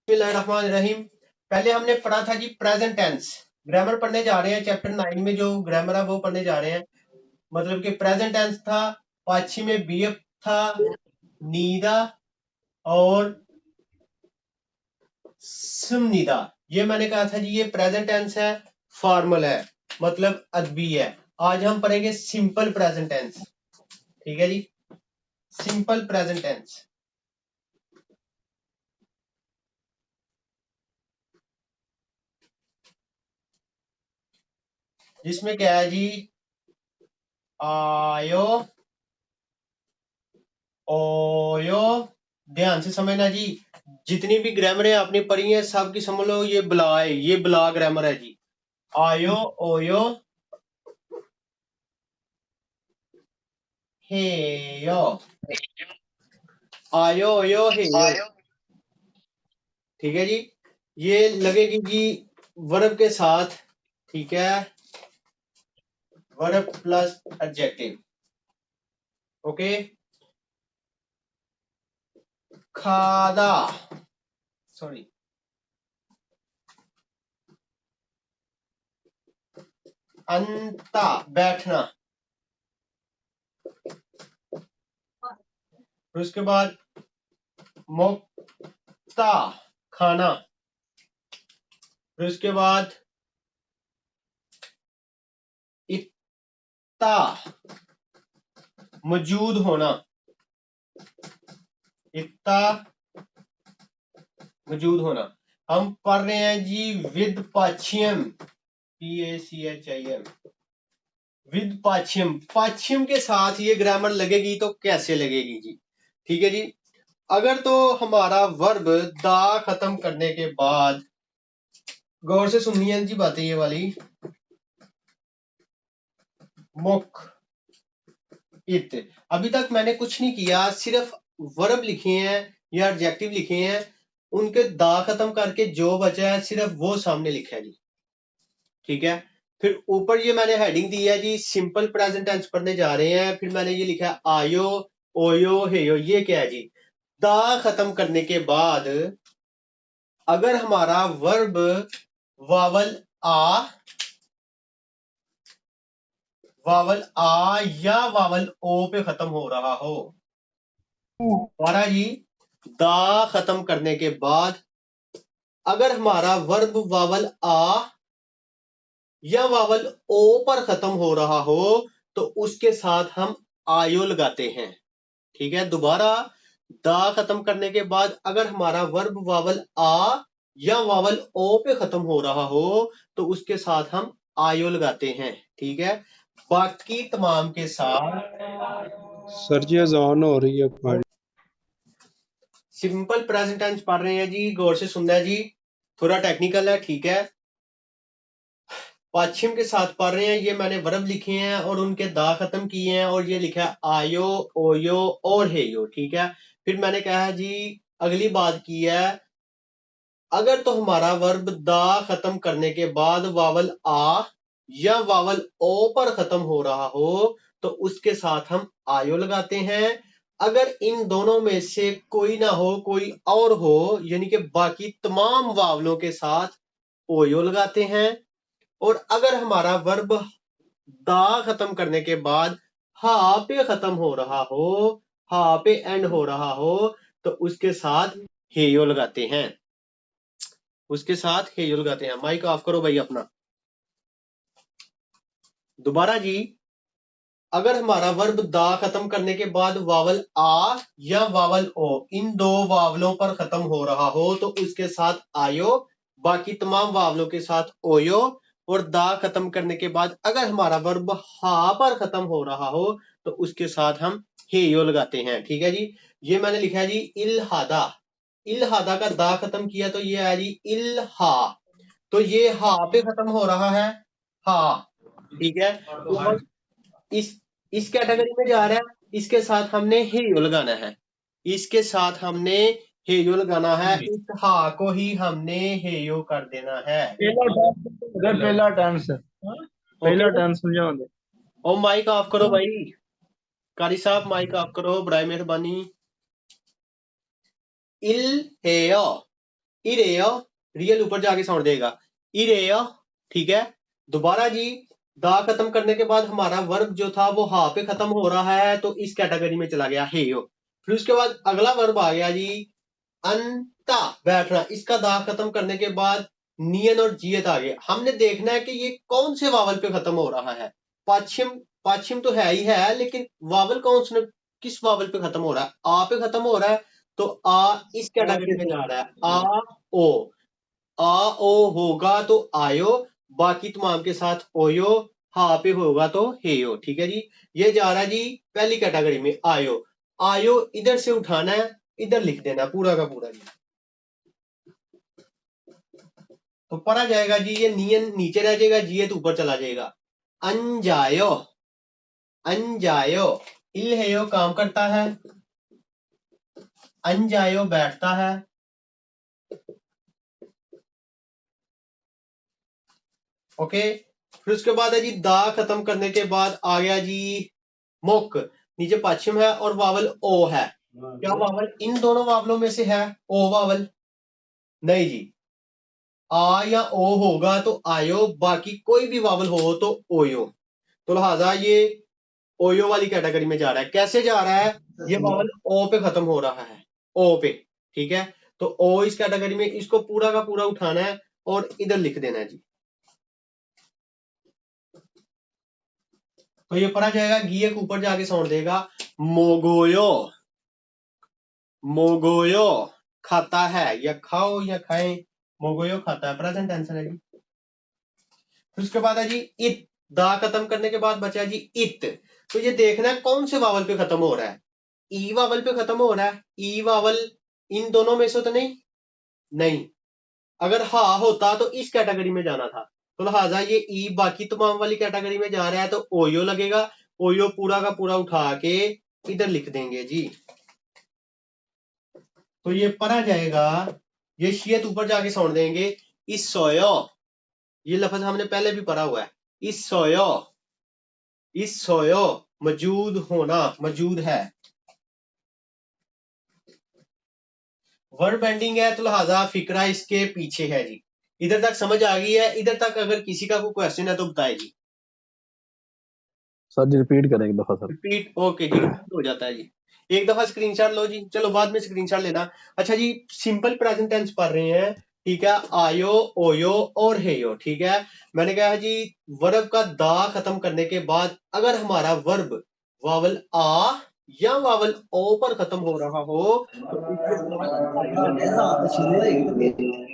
बिस्मिल्लाहिर्रहमानिर्रहीम। पहले हमने पढ़ा था जी प्रेजेंट टेंस। ग्रामर पढ़ने जा रहे हैं, चैप्टर 9 में जो ग्रामर है वो पढ़ने जा रहे हैं। मतलब कि प्रेजेंट टेंस था, पाछी में बीएफ था, नीदा और सुमनिदा। ये मैंने कहा था जी ये प्रेजेंट टेंस है, फॉर्मल है, मतलब अदबी है। आज हम पढ़ेंगे सिंपल प्रेजेंट टेंस। ठीक है जी, सिंपल प्रेजेंट टेंस। जिसमें क्या है जी, आयो, ओयो। ध्यान से समझना जी, जितनी भी ग्रामर आपने पढ़ी है सबकी समझ लो ये बला है, ये बला ग्रामर है जी। आयो, ओयो, हेयो। आयो, ओयो, हेयो। ठीक है जी, ये लगेगी जी वर्ब के साथ। ठीक है, वर्ब प्लस एडजेक्टिव। ओके, खादा, सॉरी, अंता, बैठना। फिर उसके बाद मोक्ता, खाना। फिर उसके बाद इत्ता, मौजूद होना। इत्ता, मौजूद होना। हम पढ़ रहे हैं जी विद पाछियम, PACHIM, विद पाछियम। पाछियम के साथ ये ग्रामर लगेगी तो कैसे लगेगी जी? ठीक है जी, अगर तो हमारा वर्ब दा खत्म करने के बाद, गौर से सुनिए जी बातें ये वाली, मुख, इत। अभी तक मैंने कुछ नहीं किया, सिर्फ वर्ब लिखे हैं या एडजेक्टिव लिखे हैं, उनके दा खत्म करके जो बचा है सिर्फ वो सामने लिखा है जी। ठीक है, फिर ऊपर ये मैंने हेडिंग दी है जी सिंपल प्रेजेंट टेंस पढ़ने जा रहे हैं। फिर मैंने ये लिखा है आयो, ओयो, हेयो। ये क्या है जी, दा खत्म करने के बाद अगर हमारा वर्ब वावल आ, वावल आ या वावल ओ पे खत्म हो रहा हो। हमारा जी दा खत्म करने के बाद अगर हमारा वर्ब वावल आ या वावल ओ पर खत्म हो रहा हो तो उसके साथ हम आयो लगाते हैं। ठीक है, दोबारा दा खत्म करने के बाद अगर हमारा वर्ब वावल आ या वावल ओ पे खत्म हो रहा हो तो उसके साथ हम आयो लगाते हैं। ठीक है, बाकी तमाम के साथ सर जी अजान हो रही है हमारी। सिंपल प्रेजेंट टेंस पढ़ रहे हैं जी, गौर से सुनना है जी, थोड़ा टेक्निकल है। ठीक है, पश्चिम के साथ पढ़ रहे हैं, ये मैंने वर्ब लिखे हैं और उनके दा खत्म किए हैं और ये लिखा है आयो, ओयो और हेयो। ठीक है, फिर मैंने कहा है जी अगली बात की है, अगर तो हमारा वर्ब दा खत्म करने के बाद वावल आ या वावल ओ पर खत्म हो रहा हो तो उसके साथ हम आयो लगाते हैं। अगर इन दोनों में से कोई ना हो, कोई और हो, यानी कि बाकी तमाम वावलों के साथ ओयो लगाते हैं। और अगर हमारा वर्ब दा खत्म करने के बाद हा पे खत्म हो रहा हो, हा पे एंड हो रहा हो तो उसके साथ हेयो लगाते हैं, उसके साथ हेयो लगाते हैं। माइक ऑफ करो भाई अपना। दोबारा जी, अगर हमारा वर्ब दा खत्म करने के बाद वावल आ या वावल ओ, इन दो वावलों पर खत्म हो रहा हो तो उसके साथ आयो, बाकी तमाम वावलों के साथ ओयो। और दा खत्म करने के बाद अगर हमारा वर्ब हा पर खत्म हो रहा हो तो उसके साथ हम हेयो लगाते हैं। ठीक है जी, ये मैंने लिखा है जी इल्हादा। इल्हादा का दा खत्म किया तो ये है जी इल्हा, तो ये हा पे खत्म हो रहा है, हा। ठीक है, तो इस कैटेगरी में जा रहा है, इसके साथ हमने हेयो लगाना है, इसके साथ हमने हेयो लगाना है, इस हा को ही हमने हेयो कर देना है। पहला टेंस ओके, समझाओ दे। ओ माइक ऑफ करो भाई, कारी साहब माइक ऑफ करो बराए मेहरबानी। इल हेयो, इरेयो, रियल ऊपर जाके साउंड देगा, इरेयो, ठीक है। दोबारा जी दा खत्म करने के बाद हमारा वर्ब जो था वो हा पे खत्म हो रहा है, तो इस कैटेगरी में चला गया हेयो। फिर उसके बाद अगला वर्ब आ गया जी अंता, बैठना। इसका दा खत्म करने के बाद नियन और जियत आ गए। हमने देखना है कि ये कौन से वावल पे खत्म हो रहा है। पाछिम, पाछिम तो है ही है, लेकिन वावल कौन से, किस वावल पे खत्म हो रहा है? आ पे खत्म हो रहा है, तो आ इस कैटेगरी में जा रहा है। आ ओ, आ ओ होगा तो आयो, बाकी तमाम के साथ ओयो, हा पे होगा तो हेयो, ठीक है जी। ये जा रहा है जी पहली कैटेगरी में, आयो। आयो इधर से उठाना है, इधर लिख देना पूरा का पूरा जी। तो पढ़ा जाएगा जी, ये नियन नीचे रह जाएगा, जियत ऊपर चला जाएगा। अंजायो, अंजायो, इल्हेयो काम करता है, अंजायो बैठता है, ओके। फिर उसके बाद है जी दा खत्म करने के बाद आ गया जी मुक, नीचे पश्चिम है और वावल ओ है। क्या वावल इन दोनों वावलों में से है ओ वावल? नहीं जी, आ या ओ होगा तो आयो, बाकी कोई भी वावल हो तो ओयो। तो लिहाजा ये ओयो वाली कैटेगरी में जा रहा है। कैसे जा रहा है? ये वावल ओ पे खत्म हो रहा है, ओ पे, ठीक है। तो ओ इस कैटेगरी में, इसको पूरा का पूरा उठाना है और इधर लिख देना है जी। तो ये पढ़ा जाएगा, गिये के ऊपर जाके साउंड देगा, मोगोयो, मोगोयो खाता है, या खाओ या खाएं, मोगोयो खाता है, प्रेजेंट टेंस है जी। फिर उसके बाद है जी इत, दा खत्म करने के बाद बचा जी इत। तो ये देखना है कौन से वावल पे खत्म हो रहा है। ई वावल पे खत्म हो रहा है, ई वावल इन दोनों में से तो नहीं, नहीं। अगर हा होता तो इस कैटेगरी में जाना था, तो लिहाजा ये ई बाकी तमाम वाली कैटेगरी में जा रहा है, तो ओयो लगेगा। ओयो पूरा का पूरा उठा के इधर लिख देंगे जी। तो ये पढ़ा जाएगा, ये शियत ऊपर जाके साउंड देंगे, इस सोयो, ये लफ्ज हमने पहले भी पढ़ा हुआ है, इस सोयो, इस सोयो मौजूद होना, मौजूद है। वर्ड बेंडिंग है, तो लिहाजा फिक्रा इसके पीछे है जी। इधर तक समझ आ गई है? इधर तक अगर किसी का कोई क्वेश्चन है तो बताए जी। सर जी रिपीट करें एक दफा सर। रिपीट, ओके जी, रिपीट हो जाता है जी। एक दफा स्क्रीनशॉट लो जी, चलो बाद में स्क्रीनशॉट लेना। अच्छा जी, सिंपल प्रेजेंट टेंस पढ़ रहे हैं, ठीक है। आयो, ओयो और हेयो, ठीक है। मैंने कहा है जी वर्ब का दा खत्म करने के बाद अगर हमारा वर्ब वावल आ या वावल ओ पर खत्म हो रहा हो तो उसके साथ आयो लगेगा।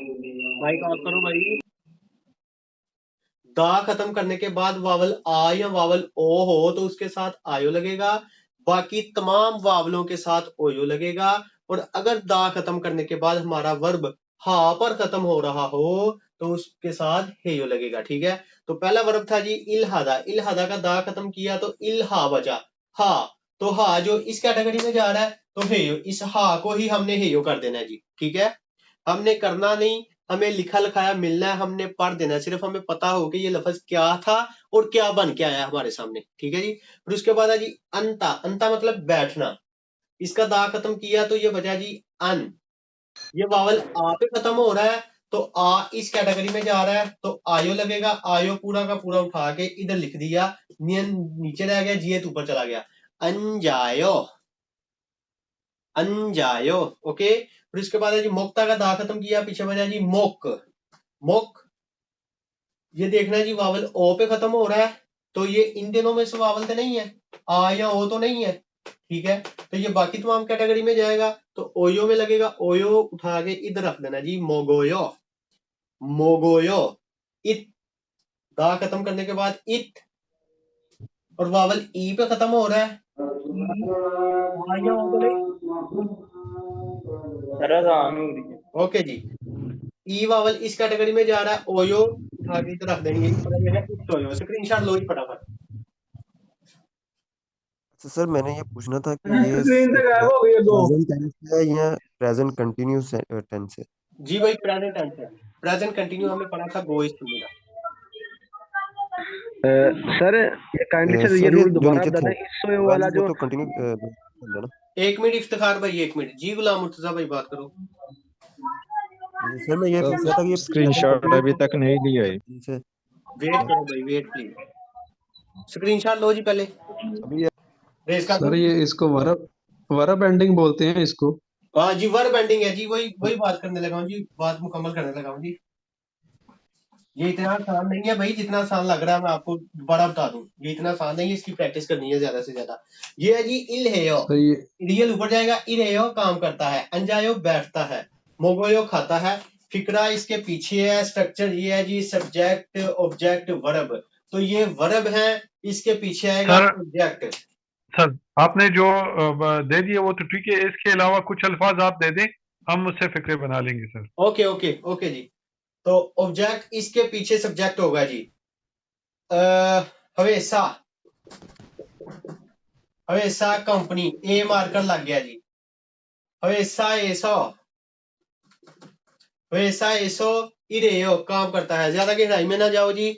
माइक ऑफ करो भाई। दा खत्म करने के बाद वावल आ या वावल ओ हो तो उसके साथ आयो लगेगा, बाकी तमाम वावलों के साथ ओयो लगेगा। और अगर दा खत्म करने के बाद हमारा वर्ब हा पर खत्म हो रहा हो तो उसके साथ हेयो लगेगा, ठीक है। तो पहला वर्ब था जी इल्हादा, इल्हादा का दा खत्म किया तो इल्हा बचा, हा। तो हा जो इस कैटेगरी में जा रहा है, तो हेयो, इस हा को ही हमने हेयो कर देना है जी, ठीक है। हमने करना नहीं, हमें लिखा लिखाया मिलना है, हमने पढ़ देना है, सिर्फ हमें पता हो कि ये लफ्ज क्या था और क्या बन के आया हमारे सामने, ठीक है जी। फिर उसके बाद है जी अंता, अंता मतलब बैठना। इसका दा खत्म किया तो ये बचा जी अन, ये वावल आ पे खत्म हो रहा है, तो आ इस कैटेगरी में जा रहा है, तो आयो लगेगा। आयो पूरा का पूरा उठा के इधर लिख दिया, नियन नीचे रह गया, जियत ऊपर चला गया, अंजायो, अंजायो, ओके। फिर इसके बाद है जी मोक्ता का दा खत्म किया, पीछे बजा जी मोक, मोक। ये देखना जी वावल ओ पे खत्म हो रहा है, तो ये इन दिनों में से वावल तो नहीं है, आ या ओ तो नहीं है, ठीक है। तो ये बाकी तमाम कैटेगरी में जाएगा, तो ओयो में लगेगा, ओयो उठा के इधर रख देना जी, मोगोयो, मोगोयो। इत, दा खत्म करने के बाद इत, और वावल ई पे खत्म हो रहा है, ई, आ या ओ तो नहीं, ओके जी। ई वावल इस कैटेगरी में जा रहा है, ओयो उठा के इधर रख देंगे, ओयो। स्क्रीनशॉट लो जी फटाफट। अच्छा सर, मैंने ये पूछना था कि ये स्क्रीन से गायब हो गई है दो। प्रेजेंट टेंस है या प्रेजेंट कंटिन्यूस टेंस है? जी भाई प्रेजेंट टेंस है, प्रेजेंट कंटिन्यू हमने पढ़ा था गो इज टू का। सर ये काइंडली सर ये सर ये रूल जो दोबारा नीचे बता दें, इससे वाला वो जो तो कंटिन्यू कर लेना। एक मिनट इफ्तिखार भाई, एक मिनट जी, गुलाम मुर्तजा भाई बात करो। सर मैं ये पूछ रहा था कि ये स्क्रीनशॉट अभी तक नहीं लिया है। से वेट करो भाई, वेट प्लीज। स्क्रीनशॉट लो जी पहले अभी रेस का। सर ये इसको वर्ब एंडिंग बोलते हैं इसको। हाँ जी, वर्ब एंडिंग है जी, वही बात करने लगा हूँ जी, बात मुकम्मल करने लगा हूँ जी। ये इतना आसान नहीं है भाई जितना आसान लग रहा है, मैं आपको दोबारा बता दूं, ये इतना आसान नहीं है, इसकी प्रैक्टिस करनी है ज्यादा से ज्यादा। ये है जी इल हेयो, सर ये रियल ऊपर जाएगा, इल हेयो काम करता है, अंजायो बैठता है, मोगोयो खाता है, फिक्रा इसके पीछे है, स्ट्रक्चर ये है जी सब्जेक्ट ऑब्जेक्ट वर्ब, तो ये वर्ब है, इसके पीछे आएगा सर ऑब्जेक्ट। सर आपने जो दे दिए वो तो ठीक है, इसके अलावा कुछ अल्फाज आप दे दें, हम उससे फिक्रे बना लेंगे सर। ओके ओके ओके जी। तो ऑब्जेक्ट इसके पीछे सब्जेक्ट होगा जी, हमेशा हमेशा कंपनी, ए मार्कर लग गया जी, हमेशा ऐसो हमेशा ऐसो इरेयो काम करता है, ज्यादा गहराई में ना जाओ जी,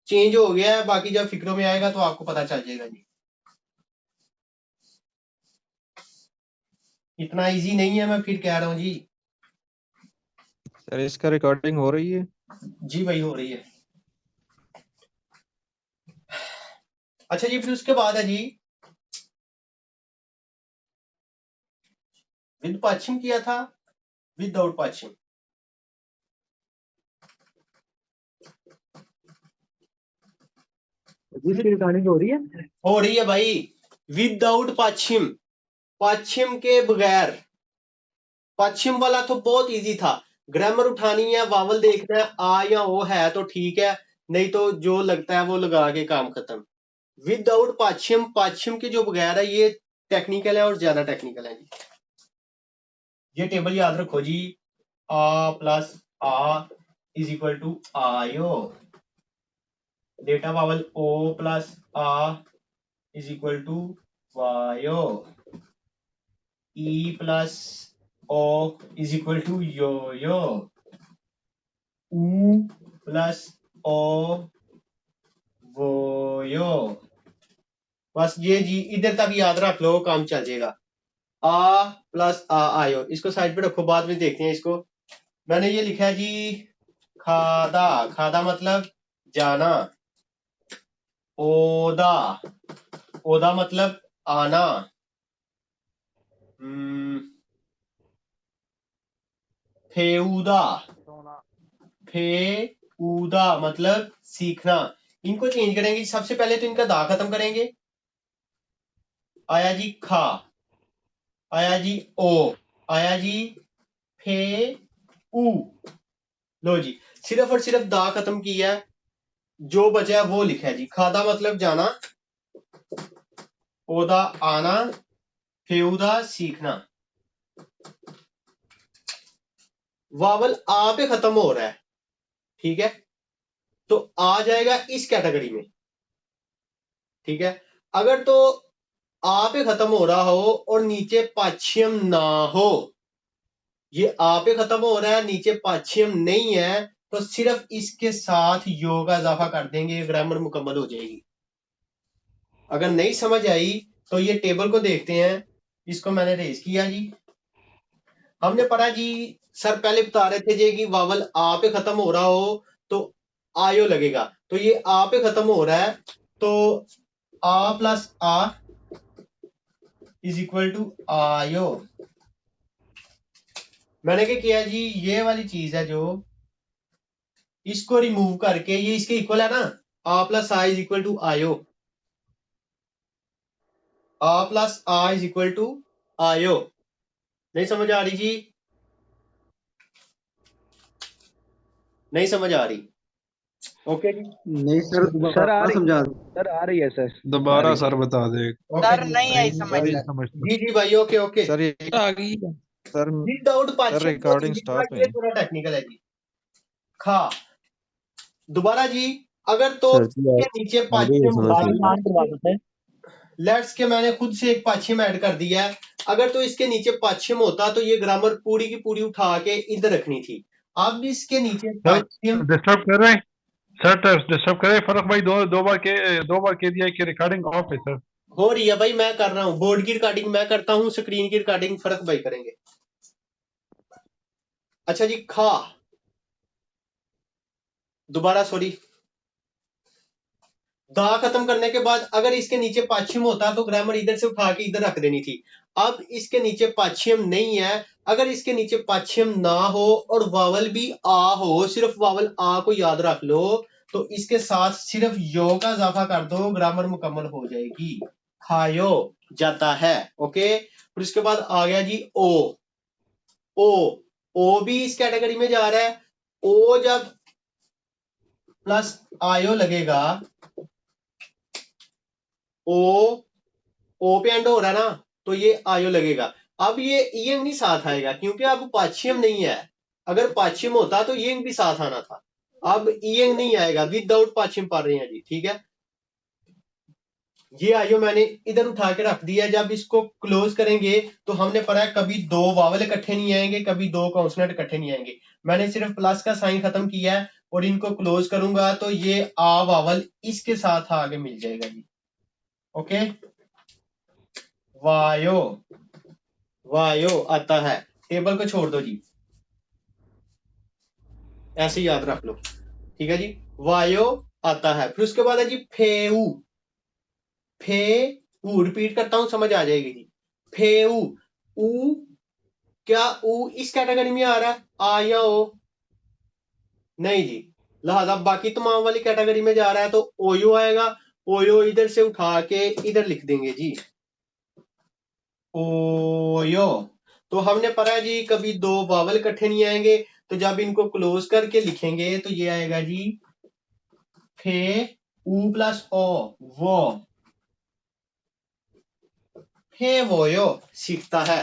चेंज हो गया है, बाकी जब फिक्रों में आएगा तो आपको पता चल जाएगा जी। इतना इजी नहीं है, मैं फिर कह रहा हूँ जी। सर इसका रिकॉर्डिंग हो रही है? जी भाई हो रही है। अच्छा जी, फिर उसके बाद है जी विद पश्चिम किया था, विदाउट पश्चिम। जिसकी रिकॉर्डिंग हो रही है हो रही है भाई, विदाउट पश्चिम, पश्चिम के बगैर। पश्चिम वाला तो बहुत इजी था, ग्रामर उठानी है, वावल देखना है, आ या ओ है तो ठीक है, नहीं तो जो लगता है वो लगा के काम खत्म। विदाउट पश्चिम, पश्चिम के जो बगैर है, ये टेक्निकल है और ज्यादा टेक्निकल है जी। ये टेबल याद रखो जी, आ प्लस आ इज इक्वल टू आयो, डेटा वावल ओ प्लस आ इज इक्वल टू वायो, ई प्लस ओ इज इक्वल टू यो यो, ऊ प्लस ओ वो यो। बस ये जी इधर तक याद रख लो, काम चल जाएगा। आ प्लस आ आयो, इसको साइड पे रखो, बाद में देखते हैं इसको। मैंने ये लिखा है जी खादा, खादा मतलब जाना, ओदा, ओदा मतलब आना, फेउदा, फेउदा मतलब सीखना। इनको चेंज करेंगे, सबसे पहले तो इनका दा खत्म करेंगे, आया जी खा, आया जी ओ, आया जी फे ऊ। लो जी, सिर्फ और सिर्फ दा खत्म किया है, जो बचा है वो लिखा है जी, खादा मतलब जाना, ओदा आना, फेउदा सीखना। वावल आ पे खत्म हो रहा है, ठीक है, तो आ जाएगा इस कैटेगरी में, ठीक है। अगर तो आ पे खत्म हो रहा हो और नीचे पाच्छियम ना हो, ये आ पे खत्म हो रहा है, नीचे पाच्छियम नहीं है, तो सिर्फ इसके साथ यो का इजाफा कर देंगे, ग्रामर मुकम्मल हो जाएगी। अगर नहीं समझ आई तो ये टेबल को देखते हैं, इसको मैंने रेज किया जी। हमने पढ़ा जी, सर पहले बता रहे थे जी कि वावल आ पे खत्म हो रहा हो तो आयो लगेगा, तो ये आ पे खत्म हो रहा है, तो आ प्लस आ इज इक्वल टू आयो। मैंने क्या किया जी, ये वाली चीज है जो, इसको रिमूव करके, ये इसके इक्वल है ना, आ प्लस आ इज इक्वल टू आयो, आ प्लस आ इज इक्वल टू आयो। नहीं समझ आ रही जी, नहीं समझ आ रही? ओके जी, नहीं सर, सर आ रही है, सर आ रही है सर, दोबारा सर बता दे। ओके सर जी, नहीं आई समझ सर में। समझते जी जी भाई, ओके ओके। सर ये आ गई सर विदाउट सर पाच्छिम रिकॉर्डिंग स्टॉप ये है। थोड़ा टेक्निकल है जी। खा, दोबारा जी, अगर तो सर जी के नीचे आ गई है समझ में। पाच्छिम, लेट्स के मैंने खुद से एक पाच्छिम ऐड कर दिया है, अगर तो इसके नीचे पाच्छिम होता तो ये ग्रामर पूरी की पूरी उठा के इधर रखनी थी। अब इसके नीचे सर पाच्छिम डिस्टर्ब कर रहे हैं, सर डिस्टर्ब कर रहे हैं। फर्क भाई दो बार कह दिया कि रिकॉर्डिंग ऑफ है सर। हो रही है भाई, मैं कर रहा हूँ, बोर्ड की रिकॉर्डिंग मैं करता हूँ, स्क्रीन की रिकॉर्डिंग फर्क भाई करेंगे। अच्छा जी, खा, दोबारा सॉरी, दा खत्म करने के बाद अगर इसके नीचे पाछिम होता तो ग्रामर इधर से उठा के इधर रख देनी थी। अब इसके नीचे पाछिम नहीं है, अगर इसके नीचे पाछिम ना हो और वावल भी आ हो, सिर्फ वावल आ को याद रख लो, तो इसके साथ सिर्फ यो का इजाफा कर दो, ग्रामर मुकम्मल हो जाएगी। खायो जाता है। ओके, फिर उसके बाद आ गया जी ओ। ओ भी इस कैटेगरी में जा रहा है। ओ जब प्लस आयो लगेगा, ओ पे एंड हो रहा है ना, तो ये आयो लगेगा। अब ये ईएंग नहीं साथ आएगा क्योंकि अब पाछियम नहीं है। अगर पाछियम होता तो ईएंग भी साथ आना था। अब ईएंग नहीं आएगा, विदाउट पाछियम पढ़ रहे हैं जी, ठीक है। ये आयो मैंने इधर उठा के रख दिया। जब इसको क्लोज करेंगे तो हमने पढ़ा है कभी दो वावल इकट्ठे नहीं आएंगे, कभी दो कॉन्सोनेंट इकट्ठे नहीं आएंगे। मैंने सिर्फ प्लस का साइन खत्म किया है और इनको क्लोज करूंगा तो ये आ वावल इसके साथ आगे मिल जाएगा जी। ओके, वायो, वायो आता है। टेबल को छोड़ दो जी, ऐसे याद रख लो, ठीक है जी। वायो आता है। फिर उसके बाद है जी फेऊ। फेऊ रिपीट करता हूं, समझ आ जाएगी जी। फेऊ, ऊ, क्या ऊ इस कैटेगरी में आ रहा है, आ या ओ? नहीं जी, लिहाजा बाकी तमाम वाली कैटेगरी में जा रहा है तो ओयो आएगा। ओयो इधर से उठा के इधर लिख देंगे जी, ओयो। तो हमने पढ़ा जी कभी दो वावल इकट्ठे नहीं आएंगे, तो जब इनको क्लोज करके लिखेंगे तो ये आएगा जी फे ऊ प्लस ओ, वो फे वोयो सीखता है।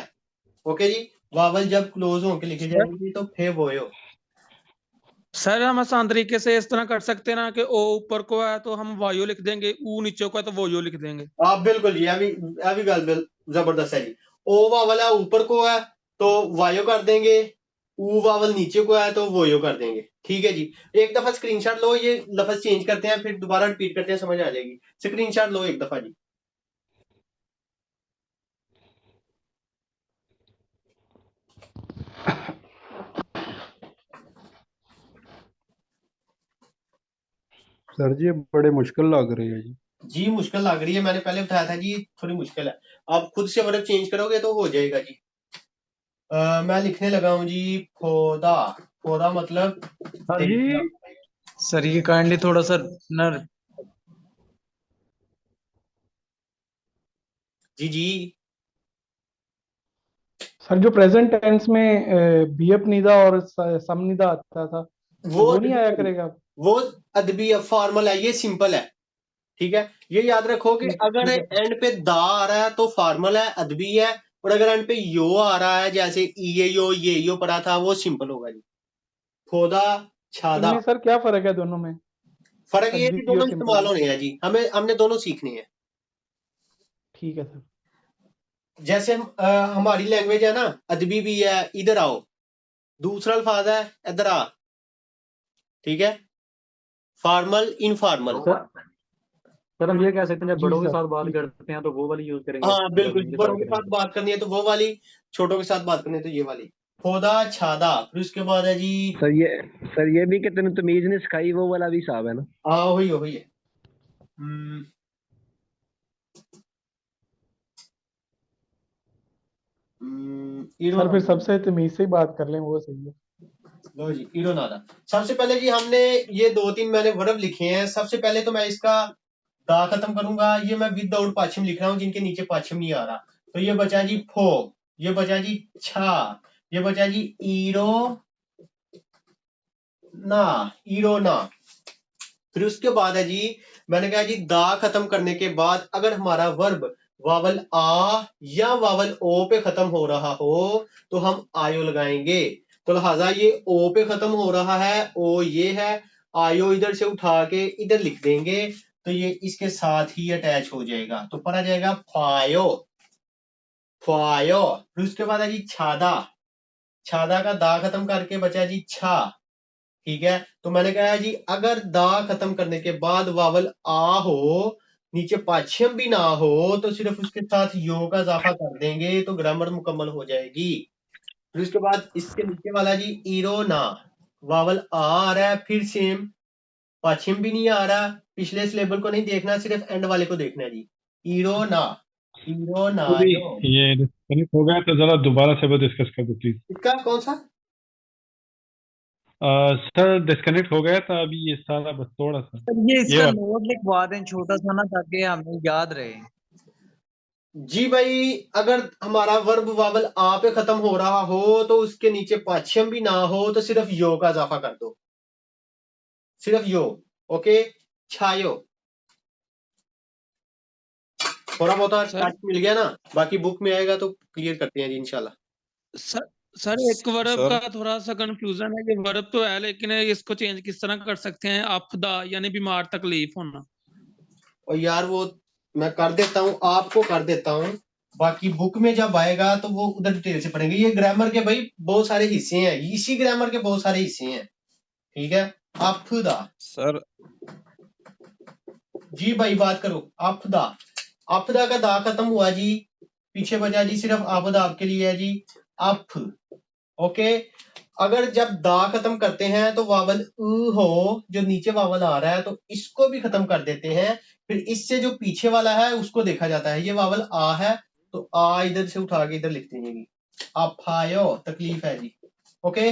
ओके जी, वावल जब क्लोज होकर लिखे जाएंगे तो फे वोयो। सर हम आसान तरीके से इस तरह कर सकते हैं ना कि ओ ऊपर को है तो हम वायो लिख देंगे, ऊ नीचे को है तो वोयो लिख देंगे। आप बिल्कुल जी, अभी गल जबरदस्त है जी। ओ वावल है ऊपर को है तो वायो कर देंगे, ऊ वावल नीचे को है तो वोयो कर देंगे। ठीक है जी, एक दफा स्क्रीनशॉट लो, ये लफ्ज चेंज करते हैं फिर दोबारा रिपीट करते हैं, समझ आ जाएगी। स्क्रीनशॉट लो एक दफा जी। सर जी ये बड़े मुश्किल लग रही है जी। जी मुश्किल लग रही है, मैंने पहले बताया था जी थोड़ी मुश्किल है। आप खुद से वर्ब चेंज करोगे तो हो जाएगा जी। मैं लिखने लगा हूं जी खोदा। खोदा मतलब सर ये काइंडली थोड़ा सा ना जी जी सर जो प्रेजेंट टेंस में बीएफ निदा और सम निदा आता था वो नहीं आया करेगा। वो अदबी फॉर्मल है, ये सिंपल है। ठीक है, ये याद रखो कि अगर एंड पे दा आ रहा है तो फॉर्मल है, अदबी है, और अगर एंड पे यो आ रहा है जैसे ये यो पड़ा था वो सिंपल होगा जी। खोदा छादा। इनमें सर क्या फर्क है दोनों में? फर्क ये है कि अदबी और दोनों सिंपल इस्तेमाल होने हैं जी, हमने दोनों सीखने हैं। ठीक है सर। जैसे हमारी लैंग्वेज है ना, अदबी भी है, इधर आओ, दूसरा अल्फाज है इधर आ। ठीक है, फॉर्मल इनफॉर्मल। सर हम ये कह सकते हैं जब जी बड़ों के सर, साथ बात करते हैं तो वो वाली यूज करेंगे, हाँ जब बिल्कुल, इनके बड़ों साथ के साथ करेंगे। बात करनी है तो वो वाली, छोटों के साथ बात करनी है तो ये वाली। खोदा छादा। फिर उसके बाद है जी सर ये भी कि तेन तमीज ने सिखाई वो वाला भी हिसाब है ना। हाँ वही वही है। सर फिर सबसे तमीज से ही बात कर लें वो सही है। लो जी, ईरो नादा। सबसे पहले जी हमने ये दो तीन मैंने वर्ब लिखे हैं। सबसे पहले तो मैं इसका दा खत्म करूंगा, ये मैं विदाउट पाछिम लिख रहा हूँ जिनके नीचे पाछिम नहीं आ रहा। तो ये बचा जी फो, ये बचा जी छा, ये बचा जी ईरो ना, ईरो ना। फिर उसके बाद है जी, मैंने कहा जी दा खत्म करने के बाद अगर हमारा वर्ब वावल आ या वावल ओ पे खत्म हो रहा हो तो हम आयो लगाएंगे। तो लिहाजा ये ओ पे खत्म हो रहा है, ओ ये है, आयो इधर से उठा के इधर लिख देंगे तो ये इसके साथ ही अटैच हो जाएगा, तो पढ़ा जाएगा फायो, फायो। फिर उसके बाद है जी छादा। छादा का दा खत्म करके बचा जी छा। ठीक है, तो मैंने कहा जी अगर दा खत्म करने के बाद वावल आ हो, नीचे पाछिम भी ना हो, तो सिर्फ उसके साथ यो का इजाफा कर देंगे तो ग्रामर मुकम्मल हो जाएगी। फिर उसके बाद इसके नीचे वाला जी ईरो ना, वावल आ रहा है, फिर सेम पाछिम भी नहीं आ रहा, पिछले सिलेबल को नहीं देखना, सिर्फ एंड वाले को देखना है जी। इरोनायो। ये डिस्कनेक्ट हो गया तो जरा दोबारा से वो डिस्कस कर दो प्लीज। इसका कौन सा? सर डिस्कनेक्ट हो गया था अभी ये सारा, बस थोड़ा सा ये ये इसका वाला। नोट लिखवा दें छोटा सा ना, ताकि हमें याद रहे। जी भाई, अगर हमारा वर्ब वावल आ पे खत्म हो रहा हो तो उसके नीचे पाछिम भी ना हो तो सिर्फ यो का इजाफा कर दो, सिर्फ यो। ओके, छायो। थोड़ा बहुत सर टच मिल गया ना, बाकी बुक में आएगा तो क्लियर करते हैं जी इंशाल्लाह। सर एक वर्ब सर का थोड़ा सा कंफ्यूजन है, ये वर्ब तो है लेकिन इसको चेंज किस तरह कर सकते हैं? अफदा यानी बीमार तकलीफ होना। और यार वो मैं कर देता हूँ, आपको कर देता हूँ, बाकी बुक में जब आएगा तो वो उधर डिटेल से पढ़ेंगे। ये ग्रामर के भाई बहुत सारे हिस्से हैं, इसी ग्रामर के बहुत सारे हिस्से हैं, ठीक है। अफदा सर जी भाई, बात करो। अफदा, अफदा का दा खत्म हुआ जी, पीछे बचा जी सिर्फ आपदा आपके लिए है जी, अफ। ओके, अगर जब दा खत्म करते हैं तो वावल हो, जो नीचे वावल आ रहा है तो इसको भी खत्म कर देते हैं, फिर इससे जो पीछे वाला है उसको देखा जाता है। ये वावल आ है तो आ इधर से उठा के इधर लिखते हैं जी, अफायो, तकलीफ है जी। ओके।